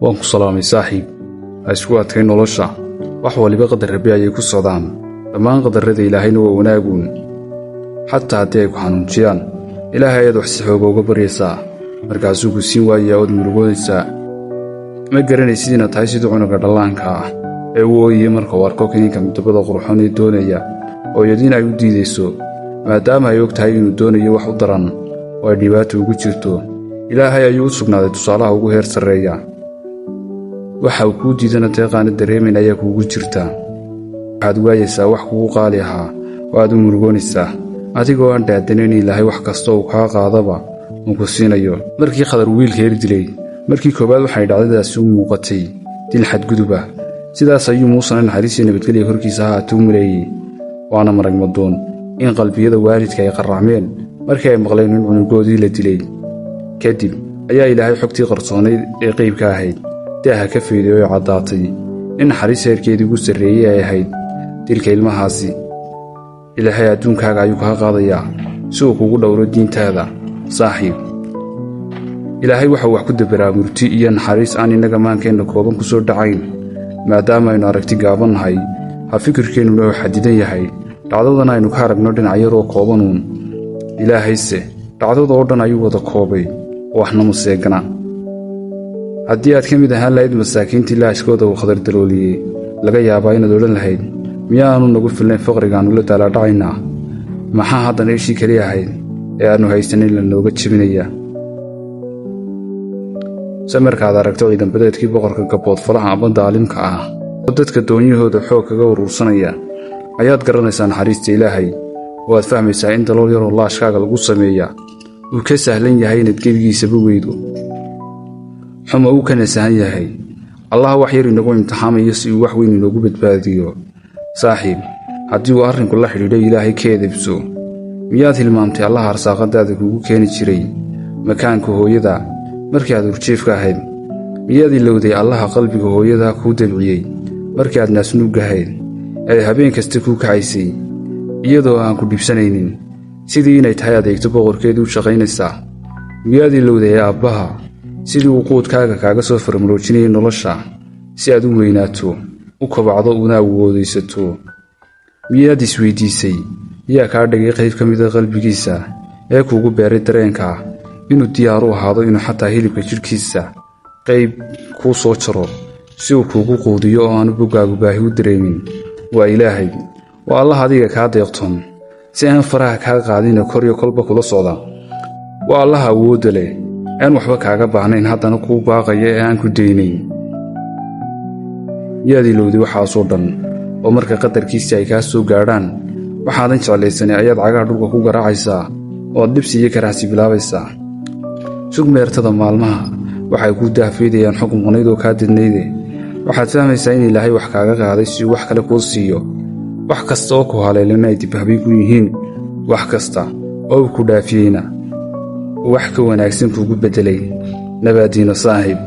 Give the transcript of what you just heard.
waan ku salaamay saaxiib. Ha isku adkayn nolosha. Wax waliba qadar Rabbi ayay ku socdaan. Dhammaan qadarrada Ilaahayna waa wanaaguun. Xataa haddii ay ku xanuunjiyaan, Ilaahay ayaad wax si xooga uga baryaysaa. Markaasuu ku siin waayaa ood murugoonaysaa. Ma garanaysid inaad tahay sidii cunuga dhallaanka ah ee uu ooyaya marka uu arko kiniinka midabada qurxoon ee doonaya hooyadiin ay u diidayso, maadaama ay og tahay inuu doonayo wax u daran oo ay dhibaato ugu jirto. Ilaahay ayuu u sugnaaday tusaalaha ugu heer sarreeya. waxa uu kuu diidana deeqaana dareemayn ayaa kuugu jirta. waxaad waayaysaa wax kugu qaali ahaa oo aad u murugoonaysaa, adigoo aan dhaadanayn Ilaahay wax kasta uu kaa qaadaba uu ku siinayo. markii Khadar wiilka yar dilay, markii koobaad waxay dhacdadaasi u muuqatay dil xadgudub ah. sidaas ayuu Muusena naxariis iyo nabadgelyo korkiisa ahaatuu u maleeyey. waana marag madoon in qalbiyada waalidka ay qarracmeen markii ay maqleen in cunugoodii la dilay. kadib ayaa Ilaahay xogtii qarsoonayd ee qeybka ahayd daaha ka fayday oo caddaatay in naxariis heerkeedii ugu sarreeyey ay ahayd dilka ilmahaasi. Ilaahay adduunkaaga ayuu kaa qaadayaa si uu kugu dhowro diintaada saaxiib. Ilaahay waxau wax ku dabaraa murti iyo naxariis aan innaga maankeenna kooban ku soo dhacayn. maadaama aynu aragti gaaban nahay, ha fikirkeennuna oo xadidan yahay, dhacdadan aynu ka aragno dhinacyadoo koobanuun. Ilaahayse dhacdada oo dhan ayuu wada koobay oo waxna ma seegana. haddii aad ka mid ahaan lahayd masaakiintii laashkooda uu Khadar dalooliyey, laga yaabaa inaad odhan lahayd, miyaanu nagu filnayn faqrigaannu la daalaadhacaynaa? maxaa haddana ishii keli ahayd ee aannu haysanin la nooga jebinaya? markaad aragto ciidanbadeedkii boqorka gaboodfalaha amba daalimka ah oo dadka doonyahooda xoog kaga urursanaya, ayaad garanaysaa naxariista Ilaahay, oo aad fahmaysaa in dalool yaroo laashkaaga lagu sameeya uu ka sahlan yahay inaad gebigiisaba weydo. xuma uu ka nasahan yahay. allah wax yar inagu imtixaamayo si uu wax weyn inoogu badbaadiyo. saaxiib, haddii uu arrinku la xidhiidho Ilaahay ka edebso, miyaad hilmaamtay allaha arsaaqadaada kuugu keeni jiray makaanka hooyada markii aad urjiifka ahayd? miyaad ilowday allaha qalbiga hooyadaa kuu dabciyey markii aad naasnuugga ahayd ee habeen kasta kuu kacaysay iyadoo aan ku dhibsanaynin, sidii inay tahay adeegto boqorkeedii u shaqaynaysaa? miyaad ilowday aabbaha sidii uu quudkaaga kaaga soo farmaroojinayay nolosha si aad u weynaato, u kobacdo, una awoodaysato? miyaad isweydiisay yaa kaa dhigay qayb ka mida qalbigiisa ee kuugu beeray dareenka inuu diyaar u ahaado inuu xataa hilibka jidhkiisa qayb kuu soo jaro si uu kuugu quudiyo oo aanu boggaagu baahi u dareemin? waa Ilaahay, waa allah adiga kaa deeqtoon si aan faraha kaa qaadina koryo kolba kula socda. waa allaha awoodda leh aan waxba kaaga baahnayn, haddana kuu baaqaya ee aan ku daynayn. miyaad ilowday waxaasoo dhan oo marka qadarkiisii ay kaa soo gaadhaan waxaadan jeclaysanay ayaad cagaha dhulka ku garaacaysaa oo aad dhibsi iyo karaahsi bilaabaysaa? sug meertada maalmaha waxay kuu daahfaydayaan xukun qanayd oo kaa didnayde. waxaad fahmaysaa in Ilaahay wax kaaga qaaday si uu wax kale kuu siiyo. wax kasta oo ku haleelana ay dibhabay ku yihiin, wax kasta oo uu ku dhaafiyeyna wax ka wanaagsan kuugu beddelay. nabaadiina saaxiib.